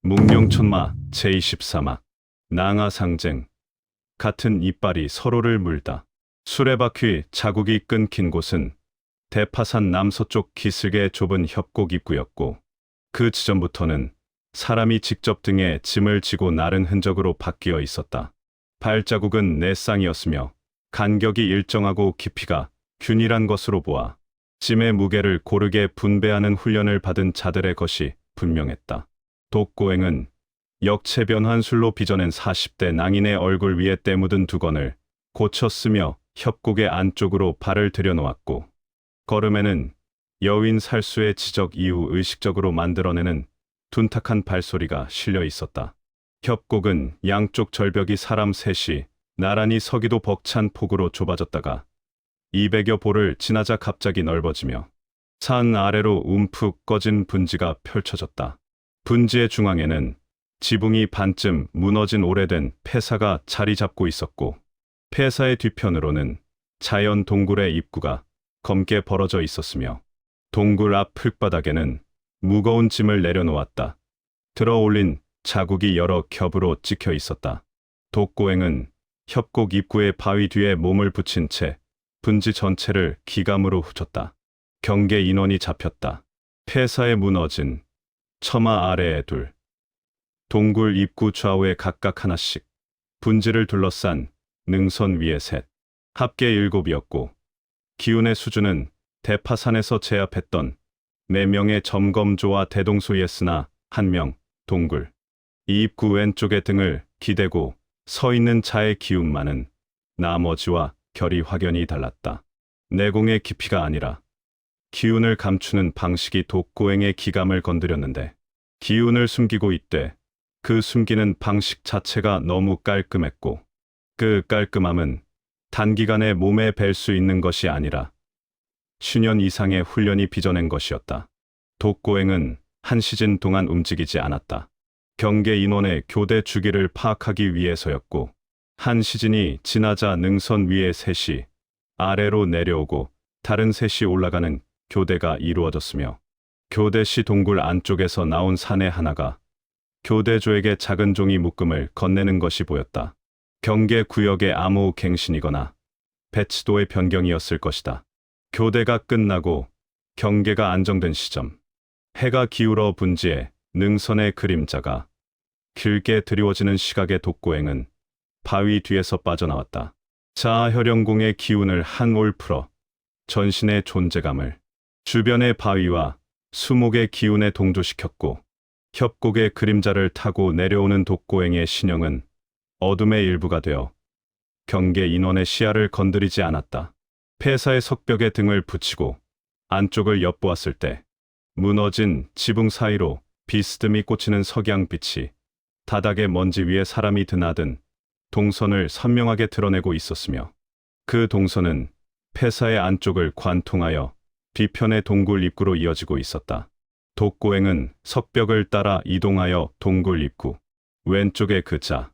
묵룡천마 제24막 낭하상쟁. 같은 이빨이 서로를 물다. 수레바퀴 자국이 끊긴 곳은 대파산 남서쪽 기슭의 좁은 협곡 입구였고, 그 지점부터는 사람이 직접 등에 짐을 지고 나른 흔적으로 바뀌어 있었다. 발자국은 네 쌍이었으며 간격이 일정하고 깊이가 균일한 것으로 보아 짐의 무게를 고르게 분배하는 훈련을 받은 자들의 것이 분명했다. 독고행은 역체 변환술로 빚어낸 40대 낭인의 얼굴 위에 때 묻은 두건을 고쳐 쓰며 협곡의 안쪽으로 발을 들여놓았고, 걸음에는 여윈 살수의 지적 이후 의식적으로 만들어내는 둔탁한 발소리가 실려 있었다. 협곡은 양쪽 절벽이 사람 셋이 나란히 서기도 벅찬 폭으로 좁아졌다가 200여 보를 지나자 갑자기 넓어지며 산 아래로 움푹 꺼진 분지가 펼쳐졌다. 분지의 중앙에는 지붕이 반쯤 무너진 오래된 폐사가 자리 잡고 있었고, 폐사의 뒤편으로는 자연 동굴의 입구가 검게 벌어져 있었으며, 동굴 앞 흙바닥에는 무거운 짐을 내려놓았다. 들어 올린 자국이 여러 겹으로 찍혀 있었다. 독고행은 협곡 입구의 바위 뒤에 몸을 붙인 채 분지 전체를 기감으로 훑었다. 경계 인원이 잡혔다. 폐사에 무너진 처마 아래에 둘, 동굴 입구 좌우에 각각 하나씩, 분지를 둘러싼 능선 위에 셋, 합계 7이었고, 기운의 수준은 대파산에서 제압했던 4명의 점검조와 대동소이했으나 1명, 동굴 이 입구 왼쪽의 등을 기대고 서 있는 자의 기운만은 나머지와 결이 확연히 달랐다. 내공의 깊이가 아니라 기운을 감추는 방식이 독고행의 기감을 건드렸는데, 기운을 숨기고 있되 그 숨기는 방식 자체가 너무 깔끔했고, 그 깔끔함은 단기간에 몸에 뵐 수 있는 것이 아니라 10년 이상의 훈련이 빚어낸 것이었다. 독고행은 한 시즌 동안 움직이지 않았다. 경계 인원의 교대 주기를 파악하기 위해서였고, 한 시즌이 지나자 능선 위에 셋이 아래로 내려오고 다른 셋이 올라가는 교대가 이루어졌으며, 교대 시 동굴 안쪽에서 나온 사내 하나가 교대조에게 작은 종이 묶음을 건네는 것이 보였다. 경계 구역의 암호 갱신이거나 배치도의 변경이었을 것이다. 교대가 끝나고 경계가 안정된 시점, 해가 기울어 분지에 능선의 그림자가 길게 드리워지는 시각의 독고행은 바위 뒤에서 빠져나왔다. 자아혈영공의 기운을 한 올 풀어 전신의 존재감을 주변의 바위와 수목의 기운에 동조시켰고, 협곡의 그림자를 타고 내려오는 독고행의 신형은 어둠의 일부가 되어 경계 인원의 시야를 건드리지 않았다. 폐사의 석벽에 등을 붙이고 안쪽을 엿보았을 때 무너진 지붕 사이로 비스듬히 꽂히는 석양빛이 바닥의 먼지 위에 사람이 드나든 동선을 선명하게 드러내고 있었으며, 그 동선은 폐사의 안쪽을 관통하여 뒤편의 동굴 입구로 이어지고 있었다. 독고행은 석벽을 따라 이동하여 동굴 입구 왼쪽의 그 자,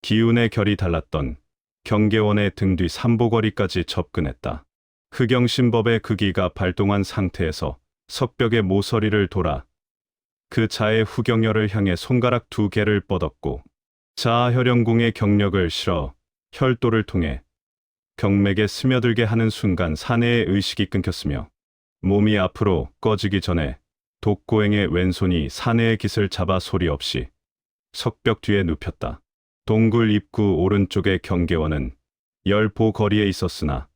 기운의 결이 달랐던 경계원의 등 뒤 3보거리까지 접근했다. 흑영신법의 극기가 발동한 상태에서 석벽의 모서리를 돌아 그 자의 후경혈을 향해 손가락 2개를 뻗었고, 자아혈영궁의 경력을 실어 혈도를 통해 경맥에 스며들게 하는 순간 사내의 의식이 끊겼으며, 몸이 앞으로 꺼지기 전에 독고행의 왼손이 사내의 깃을 잡아 소리 없이 석벽 뒤에 눕혔다. 동굴 입구 오른쪽의 경계원은 10보 거리에 있었으나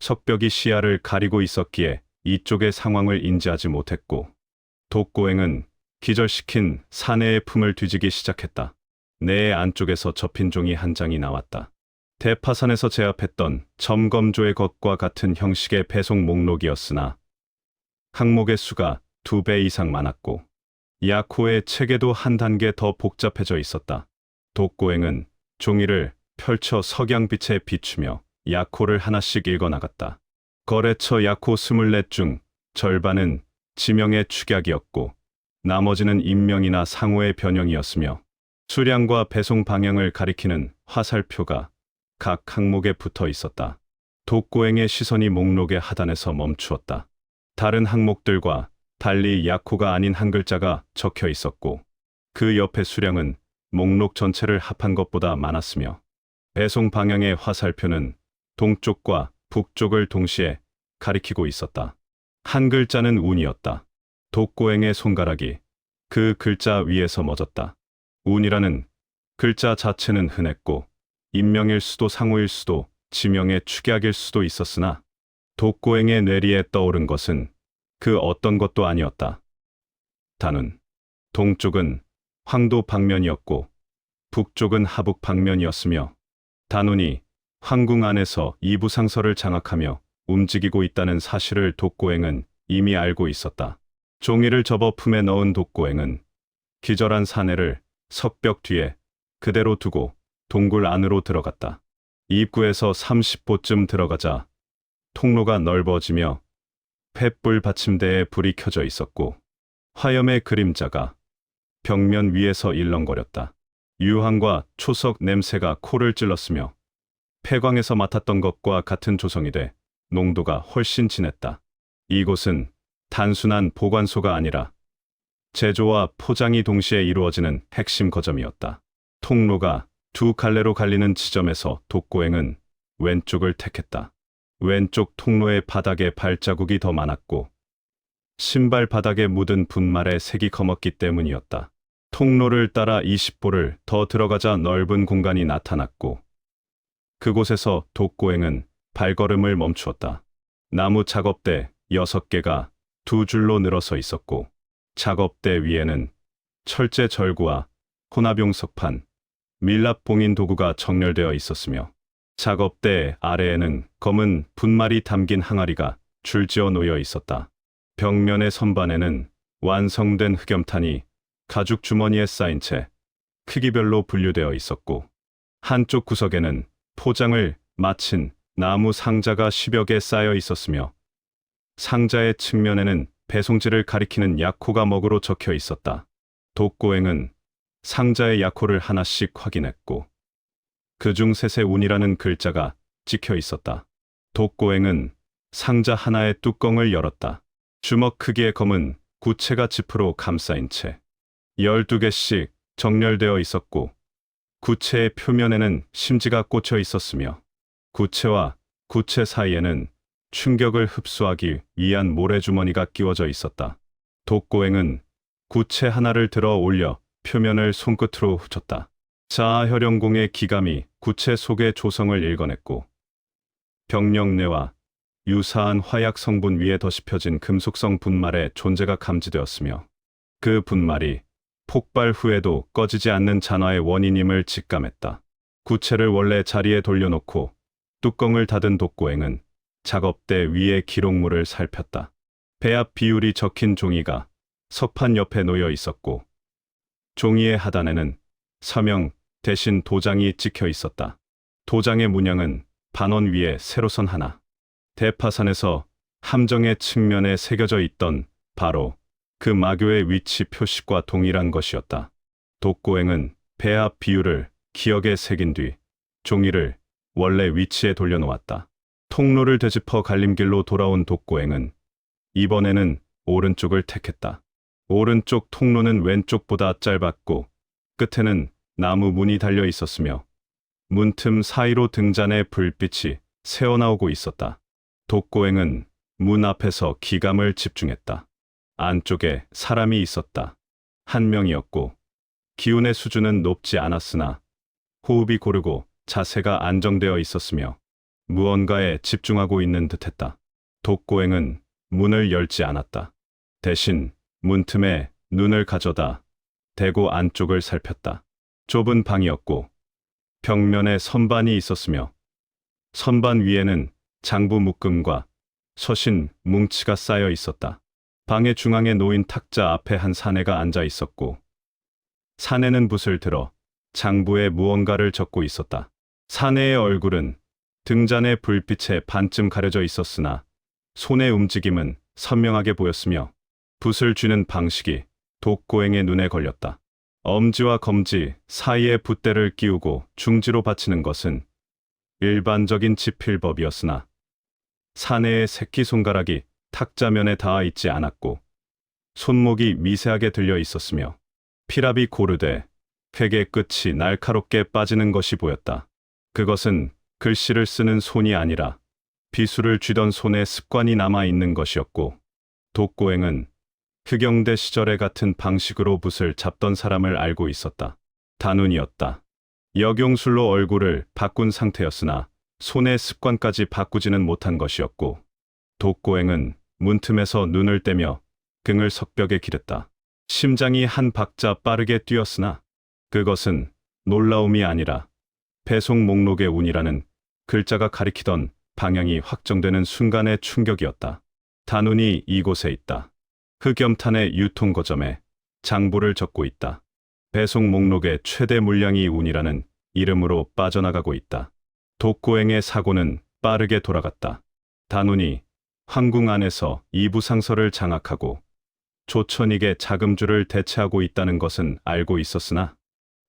석벽이 시야를 가리고 있었기에 이쪽의 상황을 인지하지 못했고, 독고행은 기절시킨 사내의 품을 뒤지기 시작했다. 내 안쪽에서 접힌 종이 한 장이 나왔다. 대파산에서 제압했던 점검조의 것과 같은 형식의 배송 목록이었으나 항목의 수가 2배 이상 많았고, 야코의 체계도 한 단계 더 복잡해져 있었다. 독고행은 종이를 펼쳐 석양빛에 비추며 야코를 하나씩 읽어나갔다. 거래처 야코 24 중 절반은 지명의 축약이었고, 나머지는 인명이나 상호의 변형이었으며, 수량과 배송 방향을 가리키는 화살표가 각 항목에 붙어 있었다. 독고행의 시선이 목록의 하단에서 멈추었다. 다른 항목들과 달리 야코가 아닌 한 글자가 적혀 있었고, 그 옆의 수량은 목록 전체를 합한 것보다 많았으며 배송 방향의 화살표는 동쪽과 북쪽을 동시에 가리키고 있었다. 한 글자는 운이었다. 독고행의 손가락이 그 글자 위에서 멎었다. 운이라는 글자 자체는 흔했고 인명일 수도 상호일 수도 지명의 축약일 수도 있었으나 독고행의 뇌리에 떠오른 것은 그 어떤 것도 아니었다. 단운. 동쪽은 황도 방면이었고 북쪽은 하북 방면이었으며 단운이 황궁 안에서 이부상서를 장악하며 움직이고 있다는 사실을 독고행은 이미 알고 있었다. 종이를 접어 품에 넣은 독고행은 기절한 사내를 석벽 뒤에 그대로 두고 동굴 안으로 들어갔다. 입구에서 30보쯤 들어가자 통로가 넓어지며 횃불 받침대에 불이 켜져 있었고 화염의 그림자가 벽면 위에서 일렁거렸다. 유황과 초석 냄새가 코를 찔렀으며 폐광에서 맡았던 것과 같은 조성이 돼 농도가 훨씬 진했다. 이곳은 단순한 보관소가 아니라 제조와 포장이 동시에 이루어지는 핵심 거점이었다. 통로가 두 갈래로 갈리는 지점에서 독고행은 왼쪽을 택했다. 왼쪽 통로의 바닥에 발자국이 더 많았고 신발 바닥에 묻은 분말의 색이 검었기 때문이었다. 통로를 따라 20보를 더 들어가자 넓은 공간이 나타났고 그곳에서 독고행은 발걸음을 멈추었다. 나무 작업대 6개가 두 줄로 늘어서 있었고 작업대 위에는 철제 절구와 혼합용 석판, 밀랍 봉인 도구가 정렬되어 있었으며 작업대 아래에는 검은 분말이 담긴 항아리가 줄지어 놓여 있었다. 벽면의 선반에는 완성된 흑염탄이 가죽 주머니에 쌓인 채 크기별로 분류되어 있었고 한쪽 구석에는 포장을 마친 나무 상자가 10여 개 쌓여 있었으며 상자의 측면에는 배송지를 가리키는 약호가 먹으로 적혀 있었다. 독고행은 상자의 약호를 하나씩 확인했고 그중 셋의 운이라는 글자가 찍혀 있었다. 독고행은 상자 하나의 뚜껑을 열었다. 주먹 크기의 검은 구체가 지프로 감싸인 채 12개씩 정렬되어 있었고 구체의 표면에는 심지가 꽂혀 있었으며 구체와 구체 사이에는 충격을 흡수하기 위한 모래주머니가 끼워져 있었다. 독고행은 구체 하나를 들어 올려 표면을 손끝으로 훑었다. 자아혈영공의 기감이 구체 속의 조성을 읽어냈고 병력내와 유사한 화약 성분 위에 덧입혀진 금속성 분말의 존재가 감지되었으며 그 분말이 폭발 후에도 꺼지지 않는 잔화의 원인임을 직감했다. 구체를 원래 자리에 돌려놓고 뚜껑을 닫은 독고행은 작업대 위의 기록물을 살폈다. 배합 비율이 적힌 종이가 석판 옆에 놓여 있었고 종이의 하단에는 서명 대신 도장이 찍혀 있었다. 도장의 문양은 반원 위에 세로선 하나. 대파산에서 함정의 측면에 새겨져 있던 바로 그 마교의 위치 표식과 동일한 것이었다. 독고행은 배합 비율을 기억에 새긴 뒤 종이를 원래 위치에 돌려놓았다. 통로를 되짚어 갈림길로 돌아온 독고행은 이번에는 오른쪽을 택했다. 오른쪽 통로는 왼쪽보다 짧았고 끝에는 나무 문이 달려 있었으며 문틈 사이로 등잔의 불빛이 새어나오고 있었다. 독고행은 문 앞에서 기감을 집중했다. 안쪽에 사람이 있었다. 한 명이었고 기운의 수준은 높지 않았으나 호흡이 고르고 자세가 안정되어 있었으며 무언가에 집중하고 있는 듯했다. 독고행은 문을 열지 않았다. 대신 문틈에 눈을 가져다 대고 안쪽을 살폈다. 좁은 방이었고 벽면에 선반이 있었으며 선반 위에는 장부 묶음과 서신 뭉치가 쌓여 있었다. 방의 중앙에 놓인 탁자 앞에 한 사내가 앉아 있었고 사내는 붓을 들어 장부에 무언가를 적고 있었다. 사내의 얼굴은 등잔의 불빛에 반쯤 가려져 있었으나 손의 움직임은 선명하게 보였으며 붓을 쥐는 방식이 독고행의 눈에 걸렸다. 엄지와 검지 사이에 붓대를 끼우고 중지로 받치는 것은 일반적인 지필법이었으나 사내의 새끼손가락이 탁자면에 닿아 있지 않았고 손목이 미세하게 들려 있었으며 피랍이 고르되 획의 끝이 날카롭게 빠지는 것이 보였다. 그것은 글씨를 쓰는 손이 아니라 비수를 쥐던 손의 습관이 남아 있는 것이었고, 독고행은 흑영대 시절에 같은 방식으로 붓을 잡던 사람을 알고 있었다. 단운이었다. 역용술로 얼굴을 바꾼 상태였으나 손의 습관까지 바꾸지는 못한 것이었고, 독고행은 문틈에서 눈을 떼며 등을 석벽에 기렸다. 심장이 한 박자 빠르게 뛰었으나 그것은 놀라움이 아니라 배송 목록의 운이라는 글자가 가리키던 방향이 확정되는 순간의 충격이었다. 단운이 이곳에 있다. 흑염탄의 유통거점에 장부를 적고 있다. 배송 목록의 최대 물량이 운이라는 이름으로 빠져나가고 있다. 독고행의 사고는 빠르게 돌아갔다. 단운이 황궁 안에서 이부상서를 장악하고 조천익의 자금주를 대체하고 있다는 것은 알고 있었으나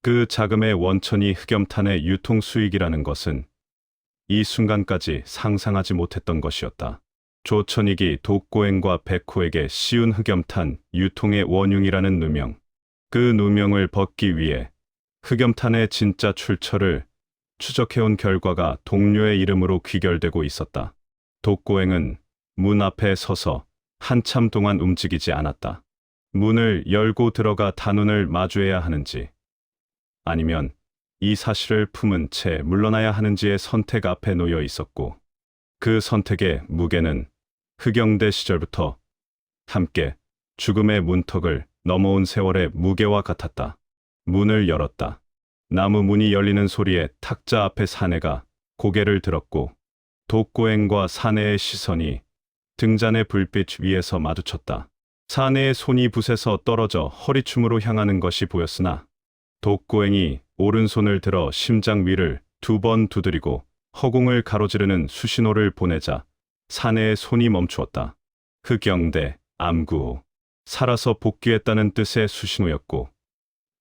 그 자금의 원천이 흑염탄의 유통 수익이라는 것은 이 순간까지 상상하지 못했던 것이었다. 조천익이 독고행과 백호에게 씌운 흑염탄 유통의 원흉이라는 누명, 그 누명을 벗기 위해 흑염탄의 진짜 출처를 추적해온 결과가 동료의 이름으로 귀결되고 있었다. 독고행은 문 앞에 서서 한참 동안 움직이지 않았다. 문을 열고 들어가 단운을 마주해야 하는지, 아니면 이 사실을 품은 채 물러나야 하는지의 선택 앞에 놓여 있었고, 그 선택의 무게는 흑영대 시절부터 함께 죽음의 문턱을 넘어온 세월의 무게와 같았다. 문을 열었다. 나무 문이 열리는 소리에 탁자 앞에 사내가 고개를 들었고, 독고행과 사내의 시선이 등잔의 불빛 위에서 마주쳤다. 사내의 손이 붓에서 떨어져 허리춤으로 향하는 것이 보였으나 독고행이 오른손을 들어 심장 위를 2번 두드리고 허공을 가로지르는 수신호를 보내자 사내의 손이 멈추었다. 흑영대, 암구호, 살아서 복귀했다는 뜻의 수신호였고,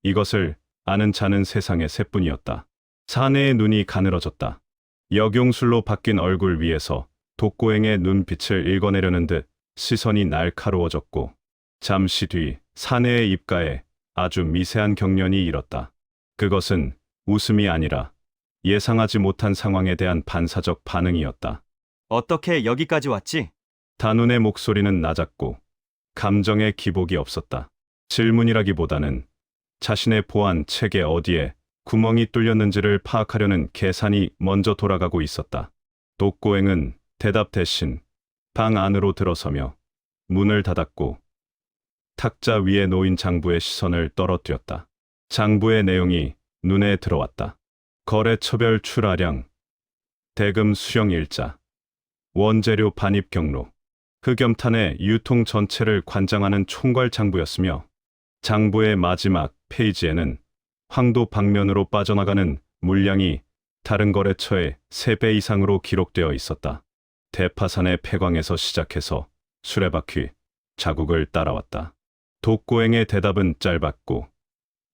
이것을 아는 자는 세상에 새뿐이었다. 사내의 눈이 가늘어졌다. 역용술로 바뀐 얼굴 위에서 독고행의 눈빛을 읽어내려는 듯 시선이 날카로워졌고, 잠시 뒤 사내의 입가에 아주 미세한 경련이 일었다. 그것은 웃음이 아니라 예상하지 못한 상황에 대한 반사적 반응이었다. 어떻게 여기까지 왔지? 단운의 목소리는 낮았고 감정의 기복이 없었다. 질문이라기보다는 자신의 보안 책에 어디에 구멍이 뚫렸는지를 파악하려는 계산이 먼저 돌아가고 있었다. 독고행은 대답 대신 방 안으로 들어서며 문을 닫았고 탁자 위에 놓인 장부의 시선을 떨어뜨렸다. 장부의 내용이 눈에 들어왔다. 거래처별 출하량, 대금 수령일자, 원재료 반입 경로, 흑염탄의 유통 전체를 관장하는 총괄 장부였으며, 장부의 마지막 페이지에는 황도 방면으로 빠져나가는 물량이 다른 거래처의 3배 이상으로 기록되어 있었다. 대파산의 폐광에서 시작해서 수레바퀴, 자국을 따라왔다. 독고행의 대답은 짧았고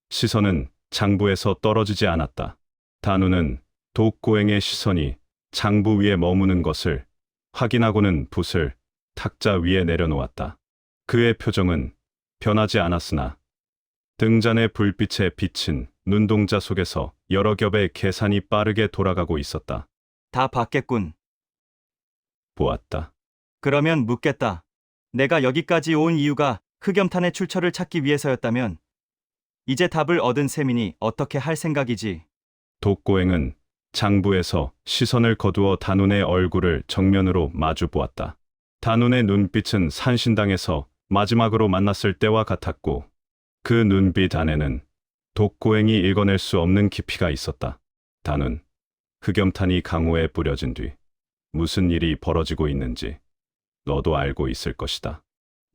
시선은 장부에서 떨어지지 않았다. 단운은 독고행의 시선이 장부 위에 머무는 것을 확인하고는 붓을 탁자 위에 내려놓았다. 그의 표정은 변하지 않았으나 등잔의 불빛에 비친 눈동자 속에서 여러 겹의 계산이 빠르게 돌아가고 있었다. 다 봤겠군. 보았다. 그러면 묻겠다. 내가 여기까지 온 이유가 흑염탄의 출처를 찾기 위해서였다면 이제 답을 얻은 셈이니 어떻게 할 생각이지? 독고행은 장부에서 시선을 거두어 단운의 얼굴을 정면으로 마주 보았다. 단운의 눈빛은 산신당에서 마지막으로 만났을 때와 같았고 그 눈빛 안에는 독고행이 읽어낼 수 없는 깊이가 있었다. 단운, 흑염탄이 강호에 뿌려진 뒤 무슨 일이 벌어지고 있는지 너도 알고 있을 것이다.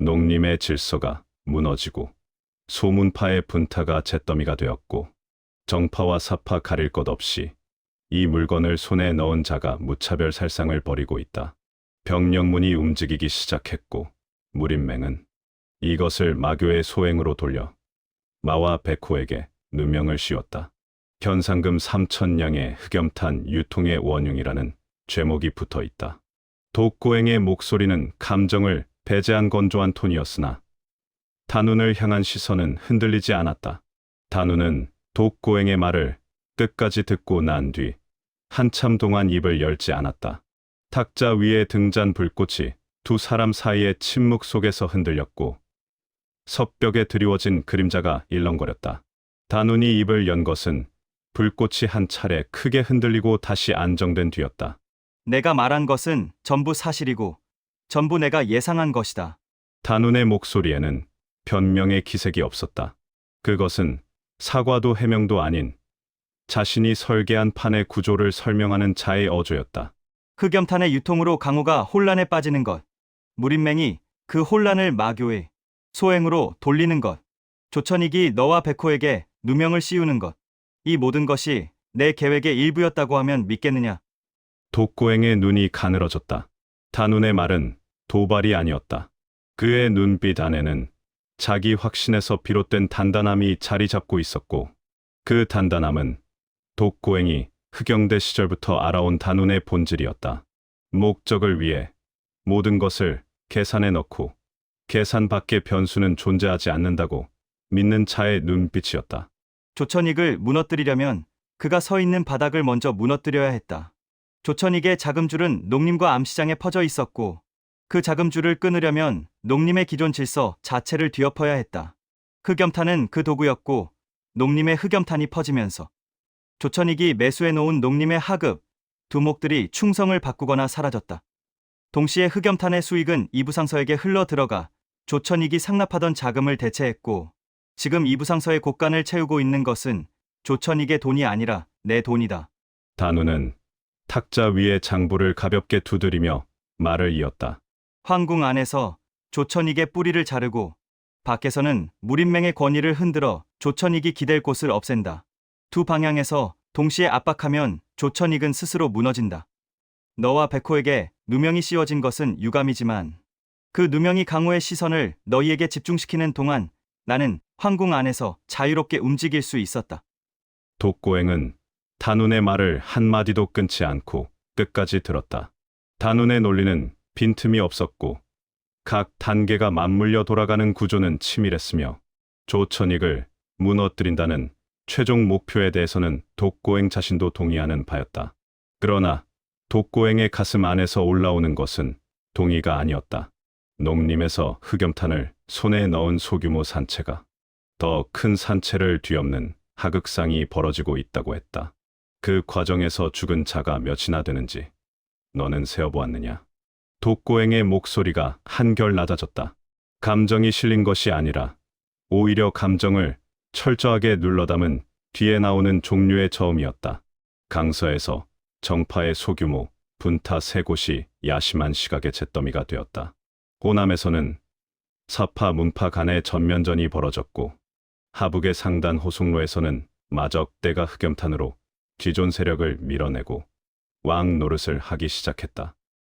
농림의 질서가 무너지고 소문파의 분타가 잿더미가 되었고 정파와 사파 가릴 것 없이 이 물건을 손에 넣은 자가 무차별 살상을 벌이고 있다. 병력문이 움직이기 시작했고 무림맹은 이것을 마교의 소행으로 돌려 마와 백호에게 누명을 씌웠다. 현상금 3,000냥의 흑염탄 유통의 원흉이라는 죄목이 붙어 있다. 독고행의 목소리는 감정을 배제한 건조한 톤이었으나 단운을 향한 시선은 흔들리지 않았다. 단운은 독고행의 말을 끝까지 듣고 난 뒤 한참 동안 입을 열지 않았다. 탁자 위에 등잔 불꽃이 두 사람 사이의 침묵 속에서 흔들렸고 섭벽에 드리워진 그림자가 일렁거렸다. 단운이 입을 연 것은 불꽃이 한 차례 크게 흔들리고 다시 안정된 뒤였다. 내가 말한 것은 전부 사실이고 전부 내가 예상한 것이다. 단운의 목소리에는 변명의 기색이 없었다. 그것은 사과도 해명도 아닌 자신이 설계한 판의 구조를 설명하는 자의 어조였다. 흑염탄의 유통으로 강호가 혼란에 빠지는 것, 무린맹이 그 혼란을 마교의 소행으로 돌리는 것, 조천익이 너와 백호에게 누명을 씌우는 것, 이 모든 것이 내 계획의 일부였다고 하면 믿겠느냐? 독고행의 눈이 가늘어졌다. 단운의 말은 도발이 아니었다. 그의 눈빛 안에는 자기 확신에서 비롯된 단단함이 자리 잡고 있었고 그 단단함은 독고행이 흑영대 시절부터 알아온 단운의 본질이었다. 목적을 위해 모든 것을 계산해 넣고 계산 밖의 변수는 존재하지 않는다고 믿는 자의 눈빛이었다. 조천익을 무너뜨리려면 그가 서 있는 바닥을 먼저 무너뜨려야 했다. 조천익의 자금줄은 농림과 암시장에 퍼져 있었고 그 자금줄을 끊으려면 농림의 기존 질서 자체를 뒤엎어야 했다. 흑염탄은 그 도구였고 농림의 흑염탄이 퍼지면서 조천익이 매수해 놓은 농림의 하급, 두목들이 충성을 바꾸거나 사라졌다. 동시에 흑염탄의 수익은 이부상서에게 흘러 들어가 조천익이 상납하던 자금을 대체했고 지금 이부상서의 곳간을 채우고 있는 것은 조천익의 돈이 아니라 내 돈이다. 단운은 탁자 위에 장부를 가볍게 두드리며 말을 이었다. 황궁 안에서 조천익의 뿌리를 자르고 밖에서는 무린맹의 권위를 흔들어 조천익이 기댈 곳을 없앤다. 두 방향에서 동시에 압박하면 조천익은 스스로 무너진다. 너와 백호에게 누명이 씌워진 것은 유감이지만 그 누명이 강호의 시선을 너희에게 집중시키는 동안 나는 황궁 안에서 자유롭게 움직일 수 있었다. 독고행은 단운의 말을 한마디도 끊지 않고 끝까지 들었다. 단운의 논리는 빈틈이 없었고 각 단계가 맞물려 돌아가는 구조는 치밀했으며 조천익을 무너뜨린다는 최종 목표에 대해서는 독고행 자신도 동의하는 바였다. 그러나 독고행의 가슴 안에서 올라오는 것은 동의가 아니었다. 농림에서 흑염탄을 손에 넣은 소규모 산채가 더 큰 산채를 뒤엎는 하극상이 벌어지고 있다고 했다. 그 과정에서 죽은 자가 몇이나 되는지 너는 세어보았느냐? 독고행의 목소리가 한결 낮아졌다. 감정이 실린 것이 아니라 오히려 감정을 철저하게 눌러담은 뒤에 나오는 종류의 저음이었다. 강서에서 정파의 소규모 분타 세 곳이 야심한 시각의 잿더미가 되었다. 호남에서는 사파 문파 간의 전면전이 벌어졌고 하북의 상단 호송로에서는 마적대가 흑염탄으로 기존 세력을 밀어내고 왕 노릇을 하기 시작했다.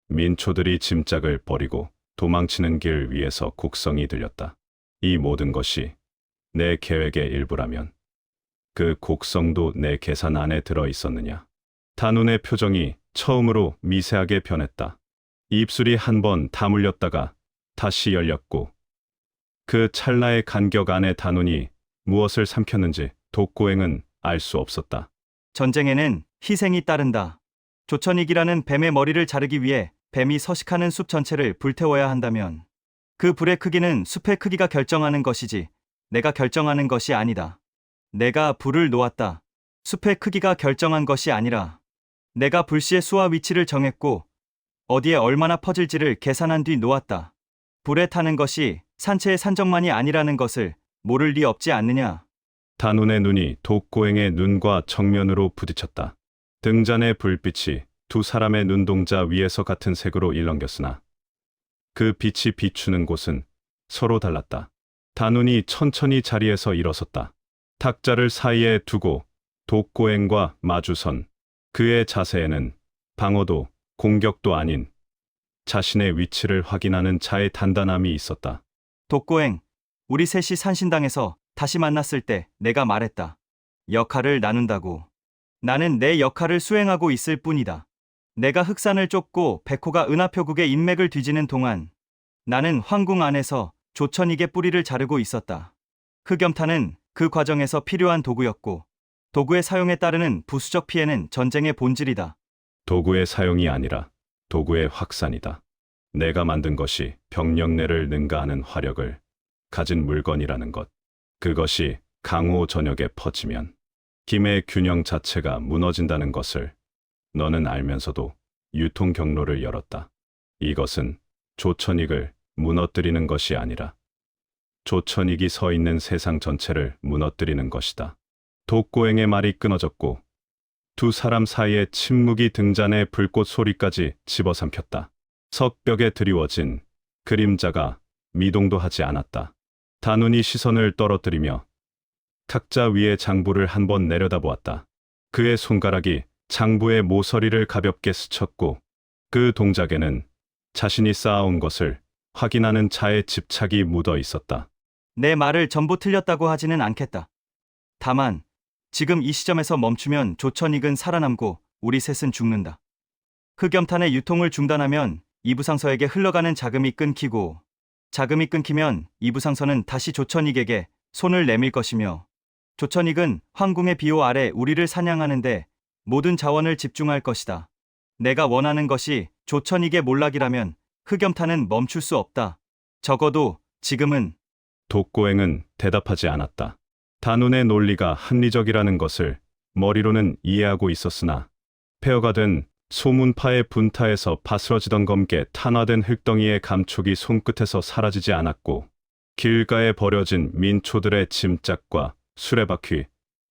민초들이 짐짝을 버리고 도망치는 길 위에서 곡성이 들렸다. 이 모든 것이 내 계획의 일부라면 그 곡성도 내 계산 안에 들어 있었느냐? 단운의 표정이 처음으로 미세하게 변했다. 입술이 한 번 다물렸다가 다시 열렸고 그 찰나의 간격 안에 단운이 무엇을 삼켰는지 독고행은 알 수 없었다. 전쟁에는 희생이 따른다. 조천익이라는 뱀의 머리를 자르기 위해 뱀이 서식하는 숲 전체를 불태워야 한다면 그 불의 크기는 숲의 크기가 결정하는 것이지 내가 결정하는 것이 아니다. 내가 불을 놓았다. 숲의 크기가 결정한 것이 아니라 내가 불씨의 수와 위치를 정했고 어디에 얼마나 퍼질지를 계산한 뒤 놓았다. 불에 타는 것이 산채의 산적만이 아니라는 것을 모를 리 없지 않느냐. 단운의 눈이 독고행의 눈과 정면으로 부딪혔다. 등잔의 불빛이 두 사람의 눈동자 위에서 같은 색으로 일렁겼으나 그 빛이 비추는 곳은 서로 달랐다. 단운이 천천히 자리에서 일어섰다. 탁자를 사이에 두고 독고행과 마주선 그의 자세에는 방어도 공격도 아닌 자신의 위치를 확인하는 자의 단단함이 있었다. 독고행, 우리 셋이 산신당에서 다시 만났을 때 내가 말했다. 역할을 나눈다고. 나는 내 역할을 수행하고 있을 뿐이다. 내가 흑산을 쫓고 백호가 은하표국의 인맥을 뒤지는 동안 나는 황궁 안에서 조천익의 뿌리를 자르고 있었다. 흑염탄은 그 과정에서 필요한 도구였고 도구의 사용에 따르는 부수적 피해는 전쟁의 본질이다. 도구의 사용이 아니라 도구의 확산이다. 내가 만든 것이 병력내를 능가하는 화력을 가진 물건이라는 것. 그것이 강호 전역에 퍼지면 힘의 균형 자체가 무너진다는 것을 너는 알면서도 유통 경로를 열었다. 이것은 조천익을 무너뜨리는 것이 아니라 조천익이 서 있는 세상 전체를 무너뜨리는 것이다. 독고행의 말이 끊어졌고 두 사람 사이에 침묵이 등잔의 불꽃 소리까지 집어삼켰다. 석벽에 드리워진 그림자가 미동도 하지 않았다. 단운이 시선을 떨어뜨리며 각자 위의 장부를 한번 내려다보았다. 그의 손가락이 장부의 모서리를 가볍게 스쳤고 그 동작에는 자신이 쌓아온 것을 확인하는 자의 집착이 묻어 있었다. 내 말을 전부 틀렸다고 하지는 않겠다. 다만 지금 이 시점에서 멈추면 조천익은 살아남고 우리 셋은 죽는다. 흑염탄의 유통을 중단하면 이부상서에게 흘러가는 자금이 끊기고 자금이 끊기면 이부상서는 다시 조천익에게 손을 내밀 것이며 조천익은 황궁의 비호 아래 우리를 사냥하는데 모든 자원을 집중할 것이다. 내가 원하는 것이 조천익의 몰락이라면 흑염탄은 멈출 수 없다. 적어도 지금은. 독고행은 대답하지 않았다. 단운의 논리가 합리적이라는 것을 머리로는 이해하고 있었으나 폐허가 된 소문파의 분타에서 바스러지던 검게 탄화된 흙덩이의 감촉이 손끝에서 사라지지 않았고 길가에 버려진 민초들의 짐짝과 수레바퀴,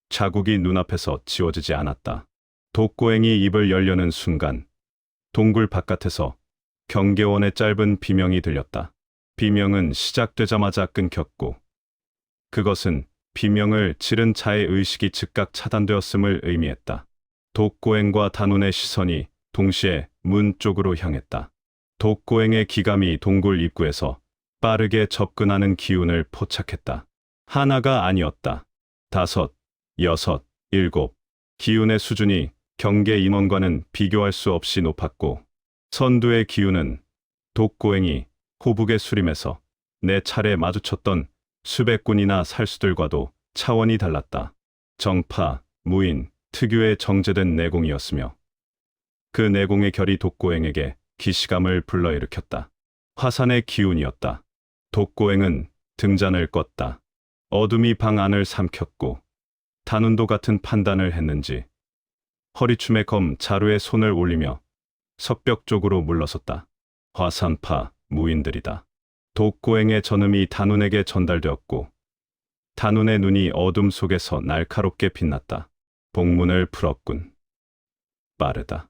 자국이 눈앞에서 지워지지 않았다. 독고행이 입을 열려는 순간 동굴 바깥에서 경계원의 짧은 비명이 들렸다. 비명은 시작되자마자 끊겼고 그것은 비명을 지른 자의 의식이 즉각 차단되었음을 의미했다. 독고행과 단운의 시선이 동시에 문 쪽으로 향했다. 독고행의 기감이 동굴 입구에서 빠르게 접근하는 기운을 포착했다. 하나가 아니었다. 5, 6, 7. 기운의 수준이 경계 인원과는 비교할 수 없이 높았고 선두의 기운은 독고행이 호북의 수림에서 내 차례 마주쳤던 수백 군이나 살수들과도 차원이 달랐다. 정파, 무인, 특유의 정제된 내공이었으며 그 내공의 결이 독고행에게 기시감을 불러일으켰다. 화산의 기운이었다. 독고행은 등잔을 껐다. 어둠이 방 안을 삼켰고 단운도 같은 판단을 했는지 허리춤에 검 자루에 손을 올리며 석벽 쪽으로 물러섰다. 화산파 무인들이다. 독고행의 전음이 단운에게 전달되었고 단운의 눈이 어둠 속에서 날카롭게 빛났다. 복문을 풀었군. 빠르다.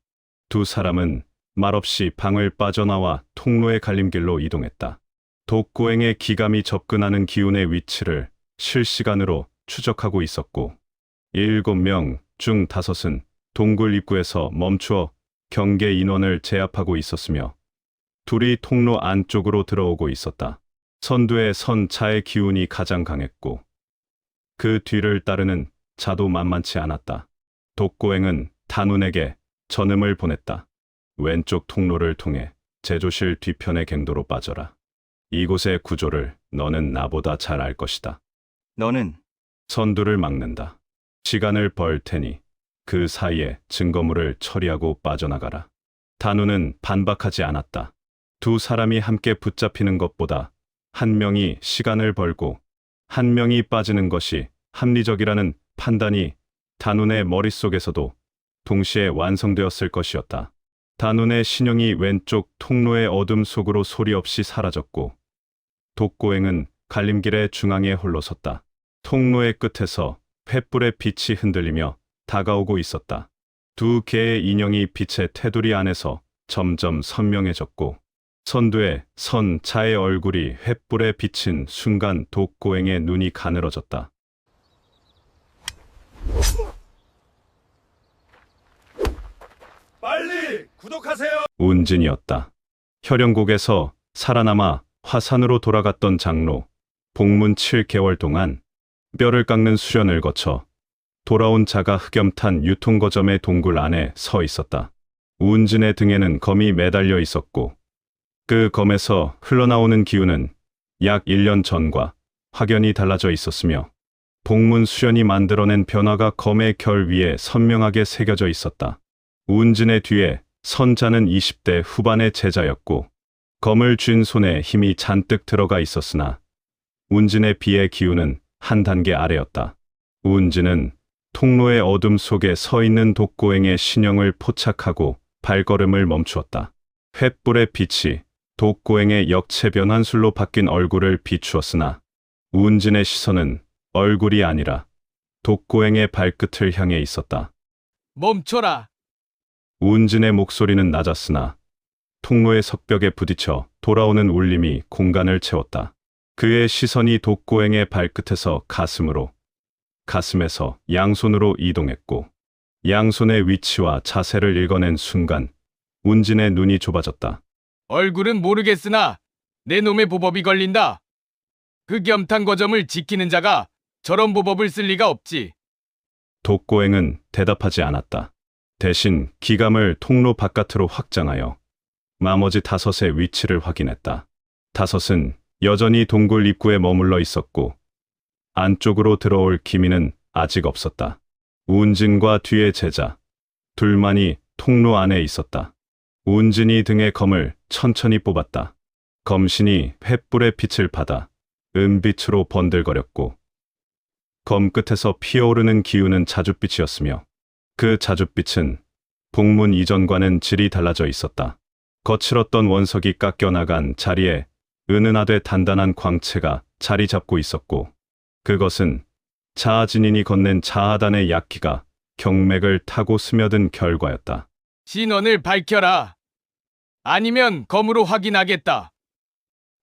두 사람은 말없이 방을 빠져나와 통로의 갈림길로 이동했다. 독고행의 기감이 접근하는 기운의 위치를 실시간으로 추적하고 있었고 7명 중 5은 동굴 입구에서 멈추어 경계 인원을 제압하고 있었으며 둘이 통로 안쪽으로 들어오고 있었다. 선두에 선 차의 기운이 가장 강했고 그 뒤를 따르는 자도 만만치 않았다. 독고행은 단운에게 전음을 보냈다. 왼쪽 통로를 통해 제조실 뒤편의 갱도로 빠져라. 이곳의 구조를 너는 나보다 잘 알 것이다. 너는 선두를 막는다. 시간을 벌 테니 그 사이에 증거물을 처리하고 빠져나가라. 단운은 반박하지 않았다. 두 사람이 함께 붙잡히는 것보다 한 명이 시간을 벌고 한 명이 빠지는 것이 합리적이라는 판단이 단운의 머릿속에서도 동시에 완성되었을 것이었다. 단운의 신형이 왼쪽 통로의 어둠 속으로 소리 없이 사라졌고 독고행은 갈림길의 중앙에 홀로 섰다. 통로의 끝에서 횃불의 빛이 흔들리며 다가오고 있었다. 두 개의 인형이 빛의 테두리 안에서 점점 선명해졌고 선두에 선 자의 얼굴이 횃불에 비친 순간 독고행의 눈이 가늘어졌다. 빨리 구독하세요. 운진이었다. 혈영곡에서 살아남아 화산으로 돌아갔던 장로, 복문 7개월 동안 뼈를 깎는 수련을 거쳐 돌아온 자가 흑염탄 유통거점의 동굴 안에 서 있었다. 운진의 등에는 검이 매달려 있었고 그 검에서 흘러나오는 기운은 약 1년 전과 확연히 달라져 있었으며 복문 수련이 만들어낸 변화가 검의 결 위에 선명하게 새겨져 있었다. 운진의 뒤에 선 자는 20대 후반의 제자였고 검을 쥔 손에 힘이 잔뜩 들어가 있었으나 운진의 비의 기운은 한 단계 아래였다. 운진은 통로의 어둠 속에 서 있는 독고행의 신형을 포착하고 발걸음을 멈추었다. 횃불의 빛이 독고행의 역체 변환술로 바뀐 얼굴을 비추었으나 운진의 시선은 얼굴이 아니라 독고행의 발끝을 향해 있었다. 멈춰라. 운진의 목소리는 낮았으나 통로의 석벽에 부딪혀 돌아오는 울림이 공간을 채웠다. 그의 시선이 독고행의 발끝에서 가슴으로, 가슴에서 양손으로 이동했고 양손의 위치와 자세를 읽어낸 순간 운진의 눈이 좁아졌다. 얼굴은 모르겠으나 내 놈의 보법이 걸린다. 그 겸탄거점을 지키는 자가 저런 보법을 쓸 리가 없지. 독고행은 대답하지 않았다. 대신 기감을 통로 바깥으로 확장하여 나머지 5의 위치를 확인했다. 5은 여전히 동굴 입구에 머물러 있었고 안쪽으로 들어올 기미는 아직 없었다. 운진과 뒤의 제자 둘만이 통로 안에 있었다. 운진이 등의 검을 천천히 뽑았다. 검신이 횃불의 빛을 받아 은빛으로 번들거렸고 검 끝에서 피어오르는 기운은 자줏빛이었으며 그 자줏빛은 복문 이전과는 질이 달라져 있었다. 거칠었던 원석이 깎여나간 자리에 은은하되 단단한 광채가 자리 잡고 있었고 그것은 자아진인이 건넨 자아단의 약기가 경맥을 타고 스며든 결과였다. 신원을 밝혀라. 아니면 검으로 확인하겠다.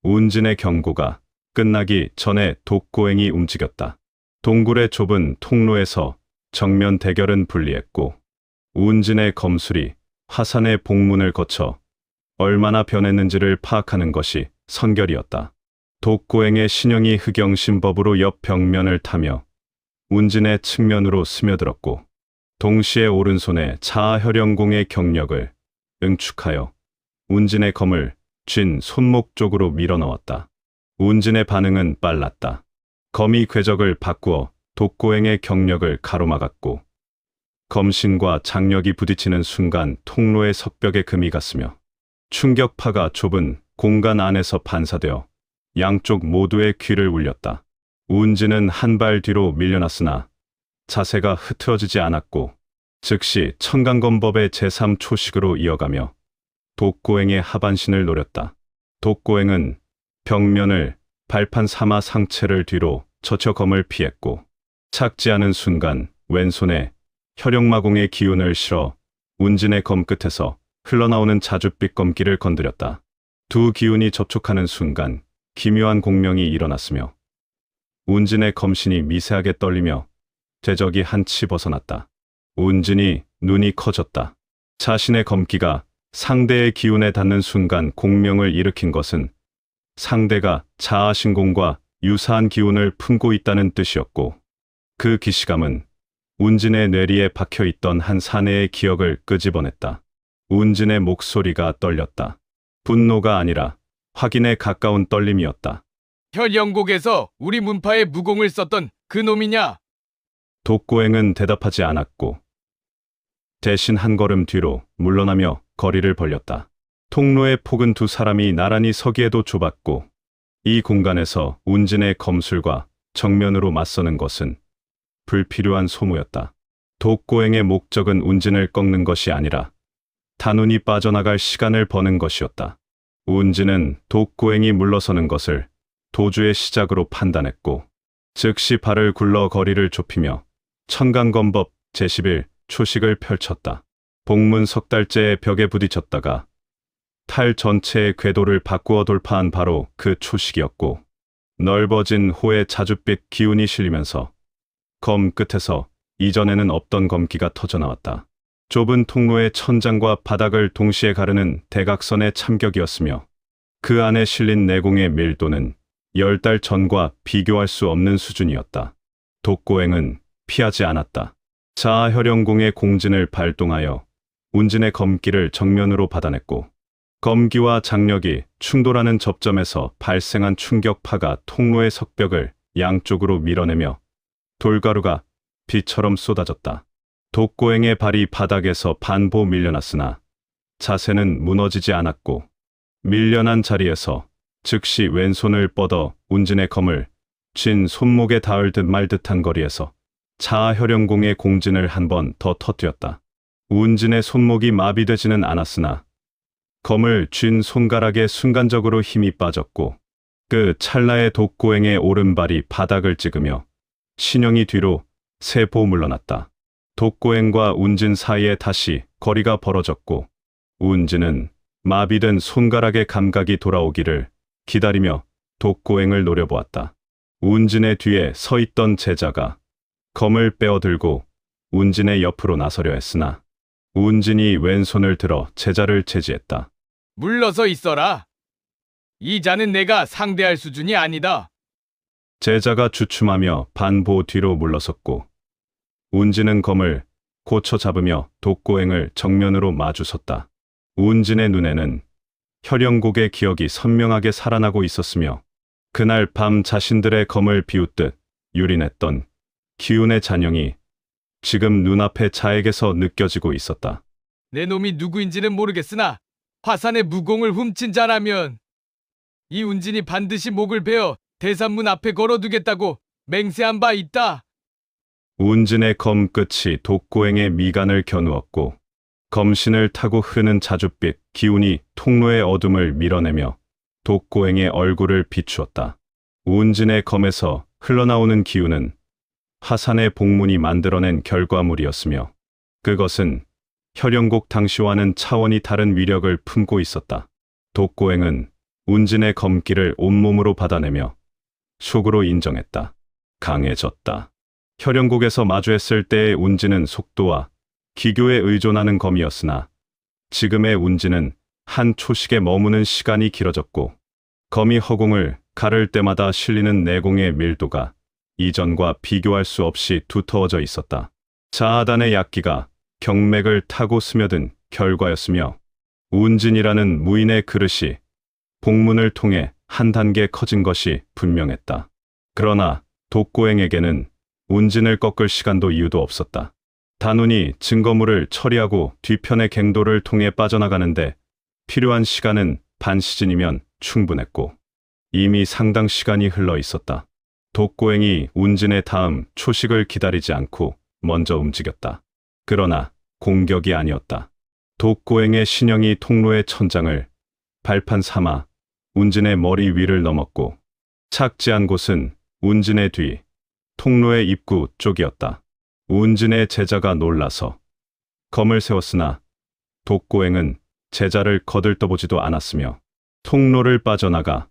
운진의 경고가 끝나기 전에 독고행이 움직였다. 동굴의 좁은 통로에서 정면 대결은 분리했고 운진의 검술이 화산의 복문을 거쳐 얼마나 변했는지를 파악하는 것이 선결이었다. 독고행의 신형이 흑영신법으로 옆 벽면을 타며 운진의 측면으로 스며들었고 동시에 오른손에 자아혈영공의 경력을 응축하여 운진의 검을 쥔 손목 쪽으로 밀어넣었다. 운진의 반응은 빨랐다. 검이 궤적을 바꾸어 독고행의 경력을 가로막았고 검신과 장력이 부딪히는 순간 통로의 석벽에 금이 갔으며 충격파가 좁은 공간 안에서 반사되어 양쪽 모두의 귀를 울렸다. 운진은 한 발 뒤로 밀려났으나 자세가 흐트러지지 않았고 즉시 천간검법의 제3초식으로 이어가며 독고행의 하반신을 노렸다. 독고행은 벽면을 발판 삼아 상체를 뒤로 젖혀 검을 피했고 착지 않은 순간 왼손에 혈영마공의 기운을 실어 운진의 검 끝에서 흘러나오는 자줏빛 검기를 건드렸다. 두 기운이 접촉하는 순간 기묘한 공명이 일어났으며 운진의 검신이 미세하게 떨리며 궤적이 한치 벗어났다. 운진이 눈이 커졌다. 자신의 검기가 상대의 기운에 닿는 순간 공명을 일으킨 것은 상대가 자아신공과 유사한 기운을 품고 있다는 뜻이었고 그 기시감은 운진의 뇌리에 박혀있던 한 사내의 기억을 끄집어냈다. 운진의 목소리가 떨렸다. 분노가 아니라 확인에 가까운 떨림이었다. 혈영곡에서 우리 문파에 무공을 썼던 그 놈이냐? 독고행은 대답하지 않았고 대신 한 걸음 뒤로 물러나며 거리를 벌렸다. 통로의 폭은 두 사람이 나란히 서기에도 좁았고 이 공간에서 운진의 검술과 정면으로 맞서는 것은 불필요한 소모였다. 독고행의 목적은 운진을 꺾는 것이 아니라 단운이 빠져나갈 시간을 버는 것이었다. 운진은 독고행이 물러서는 것을 도주의 시작으로 판단했고 즉시 발을 굴러 거리를 좁히며 천간검법 제11 초식을 펼쳤다. 복문 석 달째의 벽에 부딪혔다가 탈 전체의 궤도를 바꾸어 돌파한 바로 그 초식이었고 넓어진 호의 자줏빛 기운이 실리면서 검 끝에서 이전에는 없던 검기가 터져나왔다. 좁은 통로의 천장과 바닥을 동시에 가르는 대각선의 참격이었으며 그 안에 실린 내공의 밀도는 10달 전과 비교할 수 없는 수준이었다. 독고행은 피하지 않았다. 자아혈영공의 공진을 발동하여 운진의 검기를 정면으로 받아냈고 검기와 장력이 충돌하는 접점에서 발생한 충격파가 통로의 석벽을 양쪽으로 밀어내며 돌가루가 비처럼 쏟아졌다. 독고행의 발이 바닥에서 반보 밀려났으나 자세는 무너지지 않았고 밀려난 자리에서 즉시 왼손을 뻗어 운진의 검을 쥔 손목에 닿을 듯 말 듯한 거리에서 자아혈영공의 공진을 한 번 더 터뜨렸다. 운진의 손목이 마비되지는 않았으나 검을 쥔 손가락에 순간적으로 힘이 빠졌고 그 찰나에 독고행의 오른발이 바닥을 찍으며 신형이 뒤로 세보 물러났다. 독고행과 운진 사이에 다시 거리가 벌어졌고 운진은 마비된 손가락의 감각이 돌아오기를 기다리며 독고행을 노려보았다. 운진의 뒤에 서 있던 제자가 검을 빼어들고 운진의 옆으로 나서려 했으나 운진이 왼손을 들어 제자를 제지했다. 물러서 있어라. 이 자는 내가 상대할 수준이 아니다. 제자가 주춤하며 반보 뒤로 물러섰고 운진은 검을 고쳐 잡으며 독고행을 정면으로 마주섰다. 운진의 눈에는 혈영곡의 기억이 선명하게 살아나고 있었으며 그날 밤 자신들의 검을 비웃듯 유린했던 기운의 잔영이 지금 눈앞에 자에게서 느껴지고 있었다. 내 놈이 누구인지는 모르겠으나 화산의 무공을 훔친 자라면 이 운진이 반드시 목을 베어 대산문 앞에 걸어두겠다고 맹세한 바 있다. 운진의 검 끝이 독고행의 미간을 겨누었고 검신을 타고 흐르는 자줏빛 기운이 통로의 어둠을 밀어내며 독고행의 얼굴을 비추었다. 운진의 검에서 흘러나오는 기운은 화산의 복문이 만들어낸 결과물이었으며 그것은 혈영곡 당시와는 차원이 다른 위력을 품고 있었다. 독고행은 운진의 검기를 온몸으로 받아내며 속으로 인정했다. 강해졌다. 혈영곡에서 마주했을 때의 운진은 속도와 기교에 의존하는 검이었으나 지금의 운진은 한 초식에 머무는 시간이 길어졌고 검이 허공을 가를 때마다 실리는 내공의 밀도가 이전과 비교할 수 없이 두터워져 있었다. 자아단의 약기가 경맥을 타고 스며든 결과였으며 운진이라는 무인의 그릇이 복문을 통해 한 단계 커진 것이 분명했다. 그러나 독고행에게는 운진을 꺾을 시간도 이유도 없었다. 단운이 증거물을 처리하고 뒤편의 갱도를 통해 빠져나가는데 필요한 시간은 반 시즌이면 충분했고 이미 상당 시간이 흘러 있었다. 독고행이 운진의 다음 초식을 기다리지 않고 먼저 움직였다. 그러나 공격이 아니었다. 독고행의 신형이 통로의 천장을 발판 삼아 운진의 머리 위를 넘었고 착지한 곳은 운진의 뒤 통로의 입구 쪽이었다. 운진의 제자가 놀라서 검을 세웠으나 독고행은 제자를 거들떠보지도 않았으며 통로를 빠져나가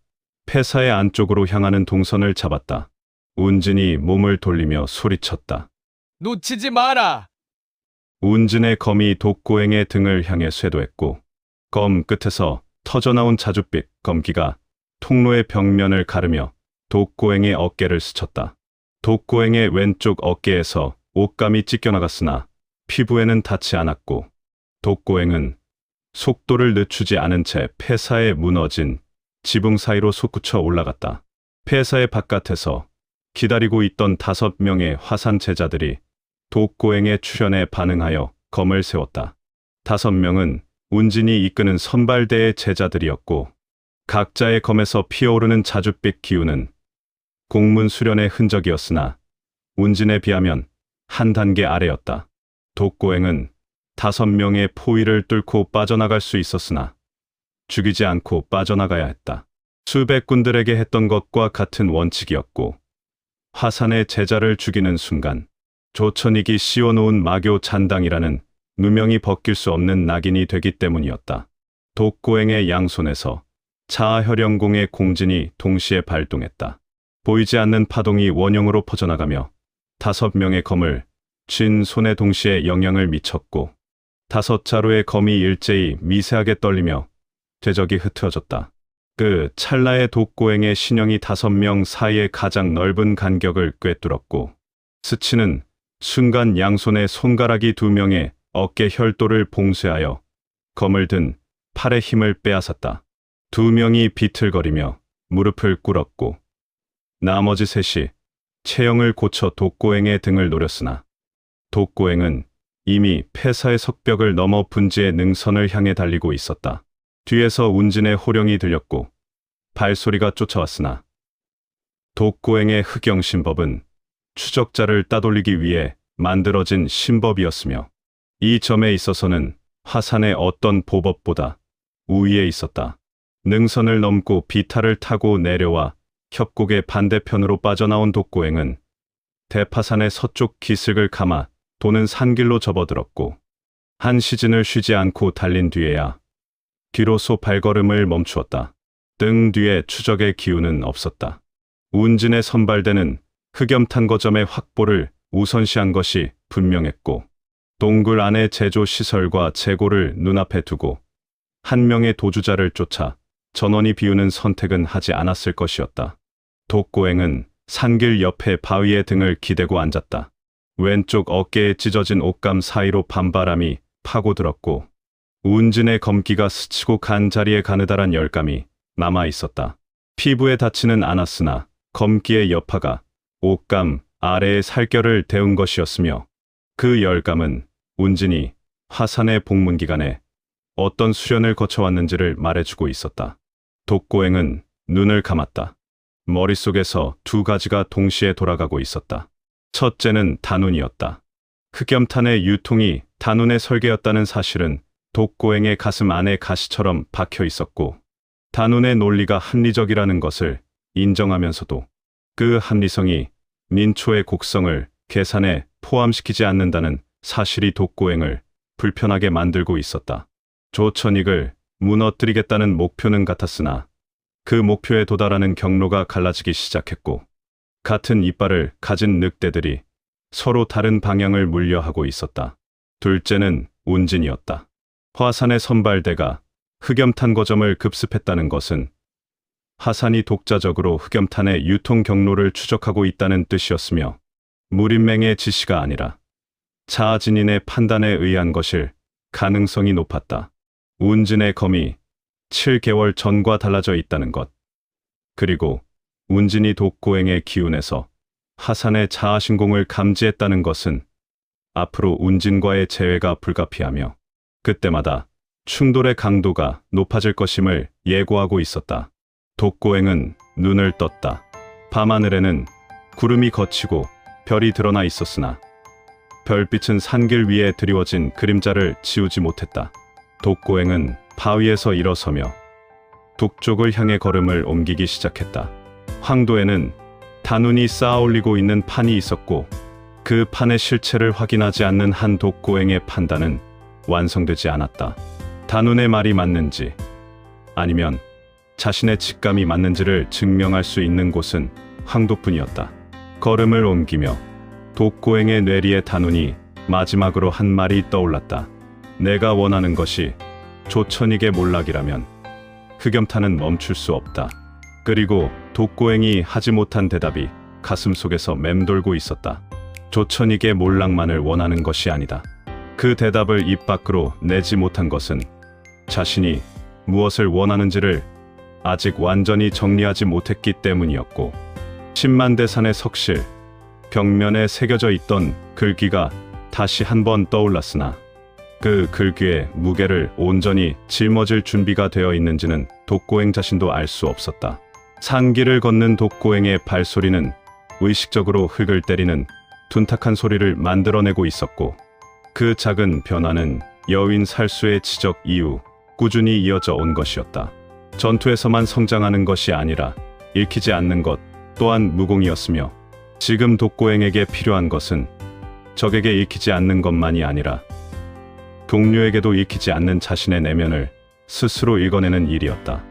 폐사의 안쪽으로 향하는 동선을 잡았다. 운진이 몸을 돌리며 소리쳤다. 놓치지 마라. 운진의 검이 독고행의 등을 향해 쇄도했고 검 끝에서 터져나온 자줏빛 검기가 통로의 벽면을 가르며 독고행의 어깨를 스쳤다. 독고행의 왼쪽 어깨에서 옷감이 찢겨나갔으나 피부에는 닿지 않았고 독고행은 속도를 늦추지 않은 채 폐사에 무너진 지붕 사이로 솟구쳐 올라갔다. 폐사의 바깥에서 기다리고 있던 5명의 화산 제자들이 독고행의 출현에 반응하여 검을 세웠다. 5명은 운진이 이끄는 선발대의 제자들이었고 각자의 검에서 피어오르는 자줏빛 기운은 공문 수련의 흔적이었으나 운진에 비하면 한 단계 아래였다. 독고행은 5명의 포위를 뚫고 빠져나갈 수 있었으나 죽이지 않고 빠져나가야 했다. 수백 군들에게 했던 것과 같은 원칙이었고 화산의 제자를 죽이는 순간 조천익이 씌워놓은 마교 잔당이라는 누명이 벗길 수 없는 낙인이 되기 때문이었다. 독고행의 양손에서 자아혈영공의 공진이 동시에 발동했다. 보이지 않는 파동이 원형으로 퍼져나가며 5명의 검을 쥔 손에 동시에 영향을 미쳤고 5자루의 검이 일제히 미세하게 떨리며 되적이 흐트러졌다. 그 찰나의 독고행의 신형이 5명 사이의 가장 넓은 간격을 꿰뚫었고 스치는 순간 양손의 손가락이 2명의 어깨 혈도를 봉쇄하여 검을 든 팔의 힘을 빼앗았다. 두 명이 비틀거리며 무릎을 꿇었고 나머지 셋이 체형을 고쳐 독고행의 등을 노렸으나 독고행은 이미 폐사의 석벽을 넘어 분지의 능선을 향해 달리고 있었다. 뒤에서 운진의 호령이 들렸고 발소리가 쫓아왔으나 독고행의 흑영신법은 추적자를 따돌리기 위해 만들어진 신법이었으며 이 점에 있어서는 화산의 어떤 보법보다 우위에 있었다. 능선을 넘고 비탈을 타고 내려와 협곡의 반대편으로 빠져나온 독고행은 대파산의 서쪽 기슭을 감아 도는 산길로 접어들었고 한 시즌을 쉬지 않고 달린 뒤에야 뒤로소 발걸음을 멈추었다. 등 뒤에 추적의 기운은 없었다. 운진의 선발대는 흑염탄거점의 확보를 우선시한 것이 분명했고 동굴 안의 제조 시설과 재고를 눈앞에 두고 한 명의 도주자를 쫓아 전원이 비우는 선택은 하지 않았을 것이었다. 독고행은 산길 옆에 바위에 등을 기대고 앉았다. 왼쪽 어깨에 찢어진 옷감 사이로 반바람이 파고들었고 운진의 검기가 스치고 간 자리에 가느다란 열감이 남아 있었다. 피부에 닿지는 않았으나 검기의 여파가 옷감 아래의 살결을 데운 것이었으며 그 열감은 운진이 화산의 복문 기간에 어떤 수련을 거쳐왔는지를 말해주고 있었다. 독고행은 눈을 감았다. 머릿속에서 두 가지가 동시에 돌아가고 있었다. 첫째는 단운이었다. 흑염탄의 유통이 단운의 설계였다는 사실은 독고행의 가슴 안에 가시처럼 박혀 있었고 단운의 논리가 합리적이라는 것을 인정하면서도 그 합리성이 민초의 곡성을 계산에 포함시키지 않는다는 사실이 독고행을 불편하게 만들고 있었다. 조천익을 무너뜨리겠다는 목표는 같았으나 그 목표에 도달하는 경로가 갈라지기 시작했고 같은 이빨을 가진 늑대들이 서로 다른 방향을 물려하고 있었다. 둘째는 운진이었다. 화산의 선발대가 흑염탄 거점을 급습했다는 것은 화산이 독자적으로 흑염탄의 유통 경로를 추적하고 있다는 뜻이었으며 무림맹의 지시가 아니라 자아진인의 판단에 의한 것일 가능성이 높았다. 운진의 검이 7개월 전과 달라져 있다는 것, 그리고 운진이 독고행의 기운에서 화산의 자아신공을 감지했다는 것은 앞으로 운진과의 재회가 불가피하며 그때마다 충돌의 강도가 높아질 것임을 예고하고 있었다. 독고행은 눈을 떴다. 밤하늘에는 구름이 걷히고 별이 드러나 있었으나 별빛은 산길 위에 드리워진 그림자를 지우지 못했다. 독고행은 바위에서 일어서며 북쪽을 향해 걸음을 옮기기 시작했다. 황도에는 단운이 쌓아올리고 있는 판이 있었고 그 판의 실체를 확인하지 않는 한 독고행의 판단은 완성되지 않았다. 단운의 말이 맞는지 아니면 자신의 직감이 맞는지를 증명할 수 있는 곳은 황도뿐이었다. 걸음을 옮기며 독고행의 뇌리에 단운이 마지막으로 한 말이 떠올랐다. 내가 원하는 것이 조천익의 몰락이라면 흑염탄은 멈출 수 없다. 그리고 독고행이 하지 못한 대답이 가슴 속에서 맴돌고 있었다. 조천익의 몰락만을 원하는 것이 아니다. 그 대답을 입 밖으로 내지 못한 것은 자신이 무엇을 원하는지를 아직 완전히 정리하지 못했기 때문이었고 10만대산의 석실, 벽면에 새겨져 있던 글귀가 다시 한번 떠올랐으나 그 글귀의 무게를 온전히 짊어질 준비가 되어 있는지는 독고행 자신도 알 수 없었다. 산길을 걷는 독고행의 발소리는 의식적으로 흙을 때리는 둔탁한 소리를 만들어내고 있었고 그 작은 변화는 여윈 살수의 지적 이후 꾸준히 이어져 온 것이었다. 전투에서만 성장하는 것이 아니라 읽히지 않는 것 또한 무공이었으며 지금 독고행에게 필요한 것은 적에게 읽히지 않는 것만이 아니라 동료에게도 읽히지 않는 자신의 내면을 스스로 읽어내는 일이었다.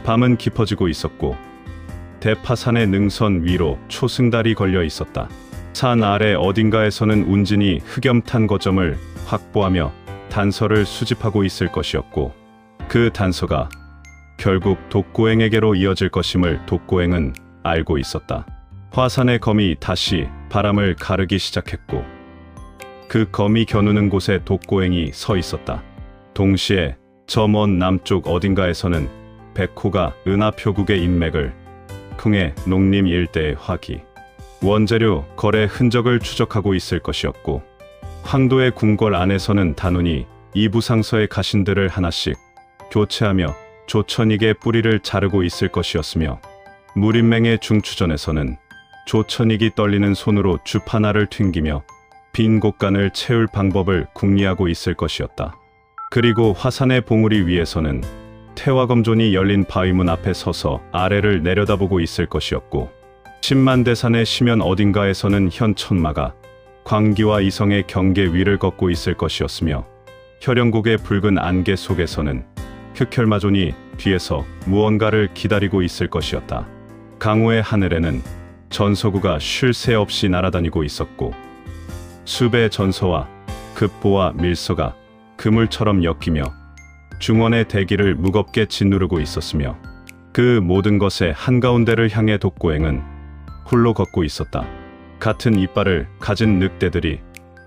밤은 깊어지고 있었고 대파산의 능선 위로 초승달이 걸려 있었다. 산 아래 어딘가에서는 운진이 흑염탄 거점을 확보하며 단서를 수집하고 있을 것이었고 그 단서가 결국 독고행에게로 이어질 것임을 독고행은 알고 있었다. 화산의 검이 다시 바람을 가르기 시작했고 그 검이 겨누는 곳에 독고행이 서 있었다. 동시에 저 먼 남쪽 어딘가에서는 백호가 은하표국의 인맥을 통해 농림 일대의 화기, 원재료 거래 흔적을 추적하고 있을 것이었고, 황도의 궁궐 안에서는 단훈이 이부상서의 가신들을 하나씩 교체하며 조천익의 뿌리를 자르고 있을 것이었으며, 무림맹의 중추전에서는 조천익이 떨리는 손으로 주파나를 튕기며 빈 곳간을 채울 방법을 궁리하고 있을 것이었다. 그리고 화산의 봉우리 위에서는 태화검존이 열린 바위문 앞에 서서 아래를 내려다보고 있을 것이었고, 10만 대산의 시면 어딘가에서는 현천마가 광기와 이성의 경계 위를 걷고 있을 것이었으며, 혈영국의 붉은 안개 속에서는 흑혈마존이 뒤에서 무언가를 기다리고 있을 것이었다. 강호의 하늘에는 전서구가 쉴 새 없이 날아다니고 있었고, 수배 전서와 급보와 밀서가 그물처럼 엮이며 중원의 대기를 무겁게 짓누르고 있었으며, 그 모든 것의 한가운데를 향해 독고행은 홀로 걷고 있었다. 같은 이빨을 가진 늑대들이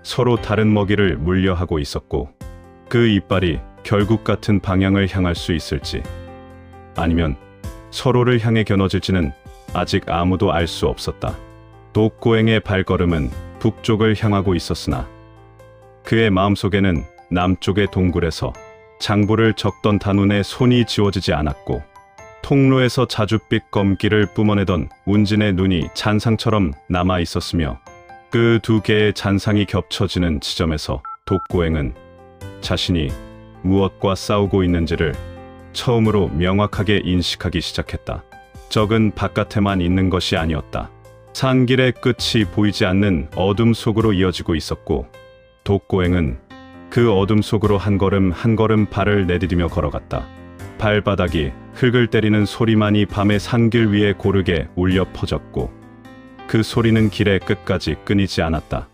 서로 다른 먹이를 물려하고 있었고, 그 이빨이 결국 같은 방향을 향할 수 있을지, 아니면 서로를 향해 겨눠질지는 아직 아무도 알 수 없었다. 독고행의 발걸음은 북쪽을 향하고 있었으나, 그의 마음속에는 남쪽의 동굴에서 장부를 적던 단훈의 손이 지워지지 않았고, 통로에서 자줏빛 검기를 뿜어내던 운진의 눈이 잔상처럼 남아 있었으며, 그 두 개의 잔상이 겹쳐지는 지점에서 독고행은 자신이 무엇과 싸우고 있는지를 처음으로 명확하게 인식하기 시작했다. 적은 바깥에만 있는 것이 아니었다. 산길의 끝이 보이지 않는 어둠 속으로 이어지고 있었고, 독고행은 그 어둠 속으로 한 걸음 한 걸음 발을 내디디며 걸어갔다. 발바닥이 흙을 때리는 소리만이 밤의 산길 위에 고르게 울려 퍼졌고, 그 소리는 길의 끝까지 끊이지 않았다.